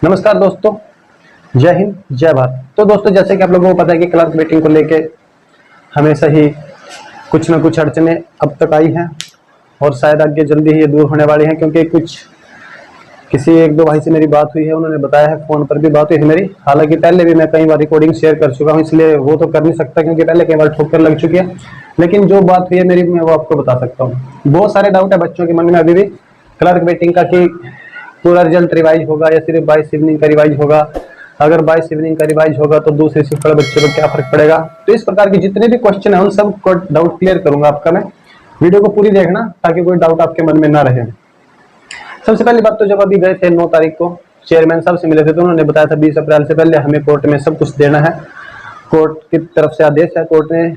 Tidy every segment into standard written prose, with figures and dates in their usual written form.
नमस्कार दोस्तों, जय हिंद जय भारत। तो दोस्तों, जैसे कि आप लोगों को पता है कि क्लर्क वेटिंग को लेके हमेशा ही कुछ ना कुछ अड़चने अब तक आई हैं और शायद आगे जल्दी ही ये दूर होने वाली हैं, क्योंकि कुछ किसी एक दो भाई से मेरी बात हुई है, उन्होंने बताया है, फोन पर भी बात हुई है मेरी। हालांकि पहले भी मैं कई बार रिकॉर्डिंग शेयर कर चुका हूं, इसलिए वो तो कर नहीं सकता क्योंकि पहले कई बार ठोकर लग चुकी है। लेकिन जो बात हुई है मेरी, मैं वो आपको बता सकता हूँ। बहुत सारे डाउट है बच्चों के मन में अभी भी क्लर्क वेटिंग का कि पूरा रिजल्ट रिवाइज होगा या सिर्फ 22 इवनिंग का रिवाइज होगा। अगर 22 इवनिंग का रिवाइज होगा तो दूसरे शिफ्ट वाले बच्चों को क्या फर्क पड़ेगा। तो इस प्रकार के जितने भी क्वेश्चन है उन सब को डाउट क्लियर करूंगा आपका मैं। वीडियो को पूरी देखना ताकि कोई डाउट आपके मन में ना रहे। सबसे पहली बात, तो जब अभी गए थे 9 तारीख को चेयरमैन साहब से मिले थे, तो उन्होंने बताया था 20 अप्रैल से पहले हमें कोर्ट में सब कुछ देना है। कोर्ट की तरफ से आदेश है कोर्ट ने,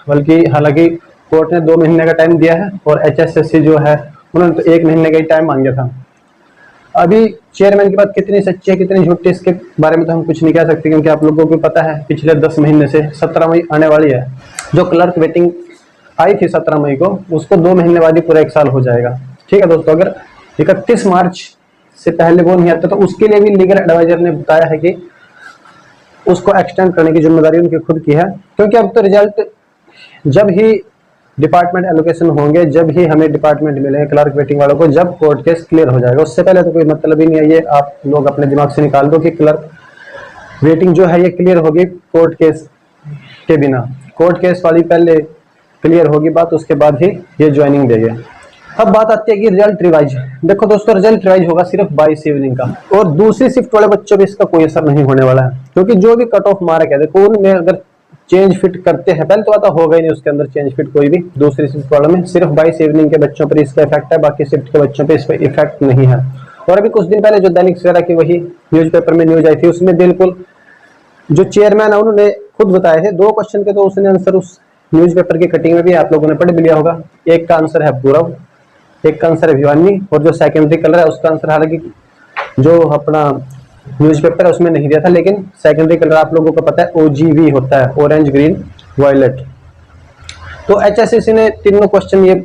बल्कि हालांकि कोर्ट ने 2 महीने का टाइम दिया है और HSSC जो है उन्होंने तो 1 महीने का ही टाइम मांगा था। अभी चेयरमैन की बात कितनी सच्ची है कितनी झूठी, इसके बारे में तो हम कुछ नहीं कह सकते, क्योंकि आप लोगों को पता है पिछले 10 महीने से 17 मई आने वाली है। जो क्लर्क वेटिंग आई थी 17 मई को, उसको 2 महीने बाद ही पूरा 1 साल हो जाएगा। ठीक है दोस्तों, अगर 31 मार्च से पहले वो नहीं आता तो उसके लिए भी लीगल एडवाइजर ने बताया है कि उसको एक्सटेंड करने की जिम्मेदारी उनकी खुद की है, क्योंकि अब तो रिजल्ट जब ही डिपार्टमेंट एलोकेशन होंगे, जब ही हमें डिपार्टमेंट मिलेंगे क्लर्क वेटिंग वालों को, जब कोर्ट केस क्लियर हो जाएगा। उससे पहले तो कोई मतलब ही नहीं है। ये आप लोग अपने दिमाग से निकाल दो कि क्लर्क वेटिंग जो है ये क्लियर होगी कोर्ट केस के बिना। कोर्ट केस वाली पहले क्लियर होगी बात, उसके बाद ही ये ज्वाइनिंग देंगे। अब बात आती है कि रिजल्ट रिवाइज। देखो दोस्तों, रिजल्ट रिवाइज होगा सिर्फ 22 इवनिंग का, और दूसरी शिफ्ट वाले बच्चों पे इसका कोई असर नहीं होने वाला है, क्योंकि जो भी कट ऑफ मार्क है देखो उनमें अगर चेंज फिट करते हैं, पहले तो आता होगा ही नहीं उसके अंदर चेंज फिट कोई भी दूसरी शिफ्ट वालों में। सिर्फ 22 इवनिंग के बच्चों पर इसका इफेक्ट है, बाकी शिफ्ट के बच्चों पर इस पर इफेक्ट नहीं है। और अभी कुछ दिन पहले जो दैनिक सवेरा की वही न्यूज़पेपर में न्यूज आई थी, उसमें बिल्कुल जो चेयरमैन है उन्होंने खुद बताए थे 2 क्वेश्चन के, तो उसने आंसर उस न्यूज़पेपर की कटिंग में भी आप लोगों ने पढ़ भी लिया होगा। एक का आंसर है पूरव, एक का आंसर है भिवानी, और जो सेकेंडरी कलर है उसका आंसर हालांकि जो अपना न्यूज़पेपर है उसमें नहीं दिया था, लेकिन सेकेंडरी कलर आप लोगों को पता है OGV होता है, ऑरेंज ग्रीन वायलेट। तो HSSC ने तीनों क्वेश्चन ये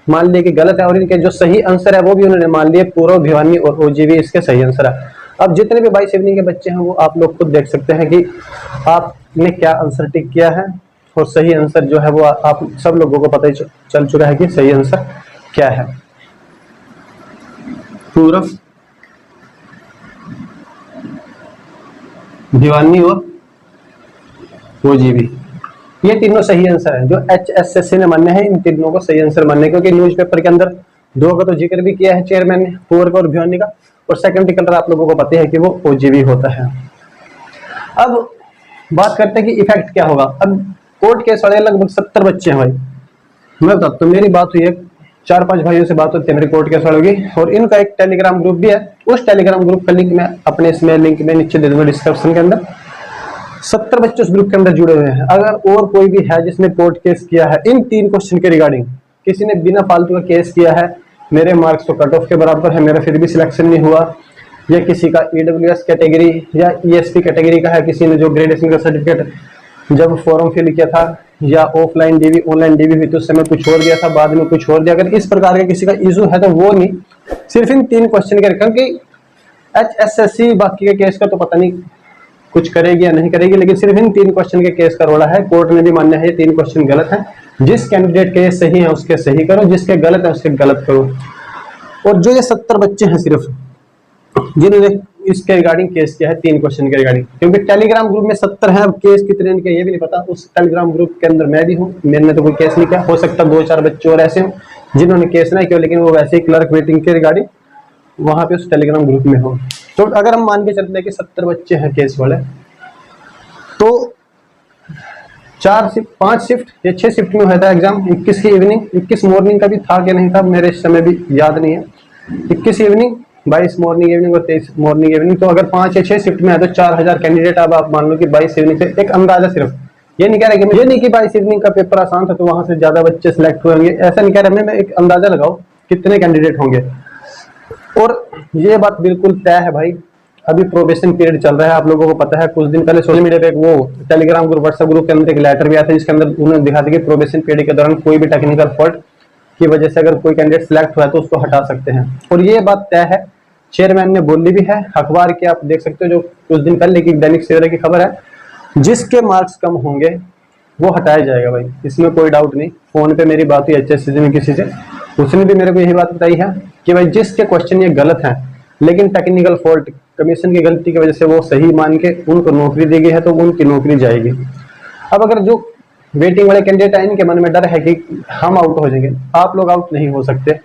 मान लिए कि गलत है, और इनके जो सही आंसर है वो भी उन्होंने मान लिए, पूर्व, भिवानी और OGV इसके सही आंसर है। अब जितने भी 22 इवनिंग के बच्चे हैं वो आप लोग खुद देख सकते हैं कि आपने क्या आंसर टिक किया है, और सही आंसर जो है वो आप सब लोगों को पता ही चल चुका है कि सही आंसर क्या है। पूरब, भिवानी और OGV, ये तीनों सही आंसर है जो HSSC ने मान्य है। इन तीनों को सही आंसर मानने, क्योंकि न्यूज़पेपर के अंदर 2 का तो जिक्र भी किया है चेयरमैन ने, पूर्व और भिवानी का, और सेकेंडरी कलर आप लोगों को पता है कि वो OGV होता है। अब बात करते हैं कि इफेक्ट क्या होगा। अब कोर्ट केस वाले लगभग 70 बच्चे हैं भाई, मैं बताता हूँ। मेरी बात हुई है 4-5 भाइयों से बात होती है मेरी कोर्ट केस वालों की, और इनका एक टेलीग्राम ग्रुप भी है। उस टेलीग्राम ग्रुप का लिंक मैं अपने इसमें लिंक में नीचे दे दूंगा डिस्क्रिप्शन के अंदर। 70 बच्चे उस ग्रुप के अंदर जुड़े हुए हैं। अगर और कोई भी है जिसने कोर्ट केस किया है इन 3 क्वेश्चन के रिगार्डिंग, किसी ने बिना फालतू का केस किया है, मेरे मार्क्स तो कट ऑफ के बराबर है, मेरा फिर भी सिलेक्शन नहीं हुआ, या किसी का EWS कैटेगरी या ESP कैटेगरी का है, किसी ने जो ग्रेजुएशन का सर्टिफिकेट जब फॉर्म फिल किया था, या ऑफलाइन DV ऑनलाइन DV हुई तो उस समय कुछ और दिया था, बाद में कुछ और दिया, अगर इस प्रकार का किसी का इशू है तो वो नहीं, सिर्फ इन 3 क्वेश्चन के, क्योंकि HSSC बाकी के केस का तो पता नहीं कुछ करेगी या नहीं करेगी, लेकिन सिर्फ इन 3 क्वेश्चन के केस का रोला है। कोर्ट ने भी मान्य है 3 क्वेश्चन गलत है, जिस कैंडिडेट के सही है उसके सही करो, जिसके गलत है उसके गलत करो। और जो ये 70 बच्चे हैं सिर्फ जिन्होंने इसके रिगार्डिंग केस किया है 3 क्वेश्चन के रिगार्डिंग, क्योंकि टेलीग्राम ग्रुप में 70 है, अब केस कितने इनके ये भी नहीं पता। उस टेलीग्राम ग्रुप के अंदर मैं भी हूँ, मैंने तो कोई केस नहीं किया, हो सकता 2-4 बच्चे और ऐसे हो जिन्होंने केस नहीं किया, लेकिन वो वैसे ही क्लर्क वेटिंग के रिगार्डिंग वहां पे उस टेलीग्राम ग्रुप में हो। तो अगर हम मान के चलते हैं कि 70 बच्चे हैं केस वाले, तो 5 शिफ्ट या 6 शिफ्ट में होता है एग्जाम। 21 की इवनिंग, 21 मॉर्निंग का भी था कि नहीं था मेरे इस समय भी याद नहीं है। 21 इवनिंग, 22 मॉर्निंग इवनिंग और 23 मॉर्निंग इवनिंग, तो अगर 5 या 6 शिफ्ट में है तो 4000 कैंडिडेट। अब आप मान लो कि 22 इवनिंग से एक अंदाजा, सिर्फ ये नहीं कह रहा कि ये नहीं कि 22 इवनिंग का पेपर आसान था तो वहां से ज्यादा बच्चे सिलेक्ट हुए होंगे, ऐसा नहीं कह रहा मैं एक अंदाजा लगाओ कितने कैंडिडेट होंगे। और ये बात बिल्कुल तय है भाई, अभी प्रोबेशन पीरियड चल रहा है, आप लोगों को पता है। कुछ दिन पहले सोशल मीडिया पे एक वो टेलीग्राम ग्रुप, व्हाट्सएप ग्रुप के अंदर एक लेटर भी आया था जिसके अंदर उन्होंने दिखा दिया कि प्रोबेशन पीरियड के दौरान कोई भी टेक्निकल फॉल्ट की वजह से अगर कोई कैंडिडेट सिलेक्ट हुआ है तो उसको हटा सकते हैं। और ये बात तय है चेयरमैन ने बोली भी है, अखबार की आप देख सकते हो जो कुछ दिन पहले की दैनिक सवेरा की खबर है, जिसके मार्क्स कम होंगे वो हटाया जाएगा भाई, इसमें कोई डाउट नहीं। फोन पे मेरी बात हुई HSCC में किसी से, उसने भी मेरे को यही बात बताई है कि भाई जिसके क्वेश्चन ये गलत हैं लेकिन टेक्निकल फॉल्ट कमीशन की गलती की वजह से वो सही मान के उनको नौकरी दी गई है तो उनकी नौकरी जाएगी। अब अगर जो वेटिंग वाले कैंडिडेट है इनके मन में डर है कि हम आउट हो जाएंगे, आप लोग आउट नहीं हो सकते।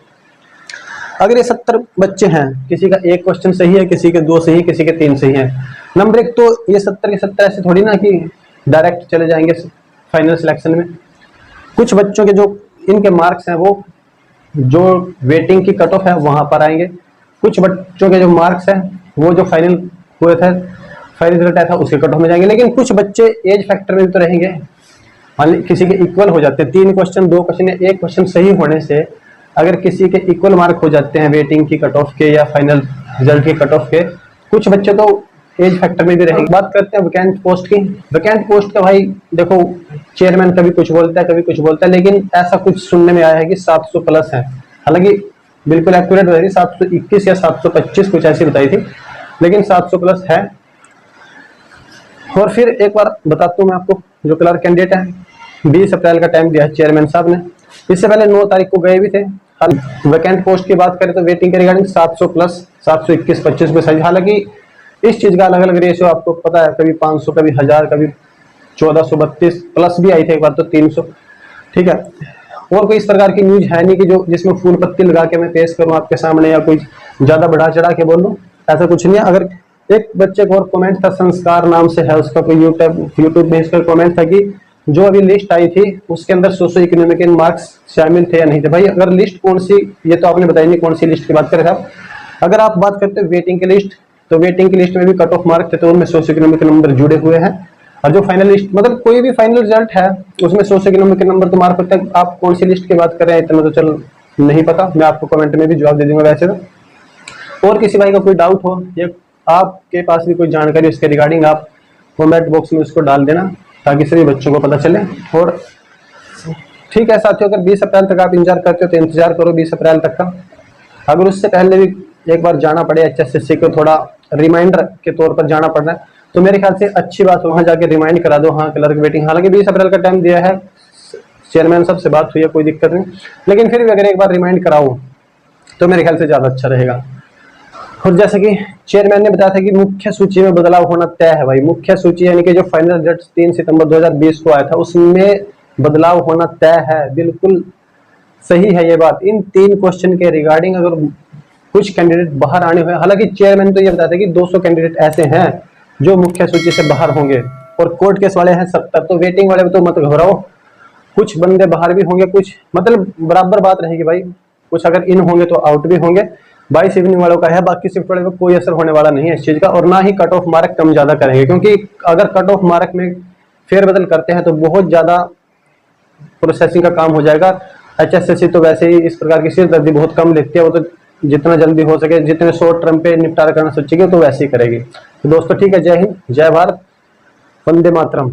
अगर ये 70 बच्चे हैं, किसी का एक क्वेश्चन सही है, किसी के 2 सही, किसी के 3 सही है, नंबर 1 तो ये 70 के 70 ऐसे थोड़ी ना कि डायरेक्ट चले जाएंगे फाइनल सिलेक्शन में। कुछ बच्चों के जो इनके मार्क्स हैं वो जो वेटिंग की कट ऑफ है वहां पर आएंगे, कुछ बच्चों के जो मार्क्स हैं वो जो फाइनल हुए थे, फाइनल रिजल्ट आया था उसके कट ऑफ में जाएंगे। लेकिन कुछ बच्चे एज फैक्टर में भी तो रहेंगे, किसी के इक्वल हो जाते हैं, 3 क्वेश्चन 2 क्वेश्चन या 1 क्वेश्चन सही होने से अगर किसी के इक्वल मार्क हो जाते हैं वेटिंग की कट ऑफ के या फाइनल रिजल्ट की कट ऑफ के, कुछ बच्चे तो एज फैक्टर में भी रहेंगे। बात करते हैं वैकेंट पोस्ट की। वैकेंट पोस्ट का भाई देखो, चेयरमैन कभी कुछ बोलता है कभी कुछ बोलता है, लेकिन ऐसा कुछ सुनने में आया है कि 700 प्लस है। हालांकि बिल्कुल एक्यूरेट बताई थी 721 या 725 कुछ ऐसी बताई थी, लेकिन 700 प्लस है। और फिर एक बार बताता हूँ मैं आपको, जो क्लर्क कैंडिडेट है 20 अप्रैल का टाइम दिया है चेयरमैन साहब ने, इससे पहले 9 तारीख को गए भी थे। वैकेंट पोस्ट की बात करें तो वेटिंग के रिगार्डिंग 700 प्लस 721 25 पे साइज। हालांकि इस चीज का अलग अलग रेशियो आपको पता है, कभी 500 कभी 1000 कभी 1432 प्लस भी आई थी एक बार तो 300, ठीक है। और कोई इस प्रकार की न्यूज है नहीं कि जो जिसमें फूल पत्ती लगा के मैं पेश करूं आपके सामने या कोई ज्यादा बढ़ा चढ़ा के बोल दूं, ऐसा कुछ नहीं है। अगर एक बच्चे को और कमेंट था, संस्कार नाम से है उसका कोई यूट्यूब में, इसका कमेंट था कि जो अभी लिस्ट आई थी उसके अंदर सोशो इकोनॉमिक मार्क्स शामिल थे या नहीं थे। भाई अगर लिस्ट कौन सी, ये तो आपने बताई नहीं कौन सी लिस्ट की बात करें साहब। अगर आप बात करते हो वेटिंग की लिस्ट, तो वेटिंग की लिस्ट में भी कट ऑफ मार्क थे तो उनमें सोशो इकोनॉमिक नंबर जुड़े हुए हैं। और जो फाइनल लिस्ट मतलब कोई भी फाइनल रिजल्ट है उसमें सोशो इकोनॉमिक नंबर तो मार्क होता है। आप कौन सी लिस्ट की बात कर रहे हैं इतना तो चल नहीं पता, मैं आपको कमेंट में भी जवाब दे दूंगा वैसे तो। और किसी भाई का कोई डाउट हो या आपके पास भी कोई जानकारी उसके रिगार्डिंग, आप कमेंट बॉक्स में उसको डाल देना ताकि सभी बच्चों को पता चले। और ठीक है साथियों, अगर 20 अप्रैल तक आप इंतजार करते हो तो इंतजार करो 20 अप्रैल तक का। अगर उससे पहले भी एक बार जाना पड़े HSCC को, थोड़ा रिमाइंडर के तौर पर जाना पड़ रहा है, तो मेरे ख्याल से अच्छी बात हो, वहां जाके रिमाइंड करा दो हाँ क्लर्क वेटिंग। हालांकि 20 अप्रैल का टाइम दिया है, चेयरमैन साहब से बात हुई है, कोई दिक्कत नहीं, लेकिन फिर भी अगर एक बार रिमाइंड कराओ तो मेरे ख्याल से ज्यादा अच्छा रहेगा। और जैसे कि चेयरमैन ने बताया था कि मुख्य सूची में बदलाव होना तय है। भाई मुख्य सूची यानी कि जो फाइनल रिजल्ट 3 सितंबर 2020 को आया था उसमें बदलाव होना तय है, बिल्कुल सही है ये बात। इन 3 क्वेश्चन के रिगार्डिंग अगर कुछ कैंडिडेट बाहर आने हुए, हालांकि चेयरमैन तो ये बताते हैं कि 200 कैंडिडेट ऐसे हैं जो मुख्य सूची से बाहर होंगे और कोर्ट केस वाले हैं 70, तो वेटिंग वाले तो मत घबराओ, कुछ बंदे बाहर भी होंगे, कुछ मतलब बराबर बात रहेगी भाई, कुछ अगर इन होंगे तो आउट भी होंगे। 22 इवनिंग वालों का है, बाकी शिफ्ट वाले को कोई असर होने वाला नहीं है इस चीज का, और ना ही कट ऑफ मार्क कम ज्यादा करेंगे, क्योंकि अगर कट ऑफ मार्क में फेरबदल करते हैं तो बहुत ज्यादा प्रोसेसिंग का काम हो जाएगा। HSCC तो वैसे ही इस प्रकार की सिरदर्दी बहुत कम लेती है, वो तो जितना जल्दी हो सके जितने शॉर्ट टर्म पे निपटारा करना सोचेगी तो वैसे ही करेगी। तो दोस्तों ठीक है, जय हिंद, जय भारत, वंदे मातरम।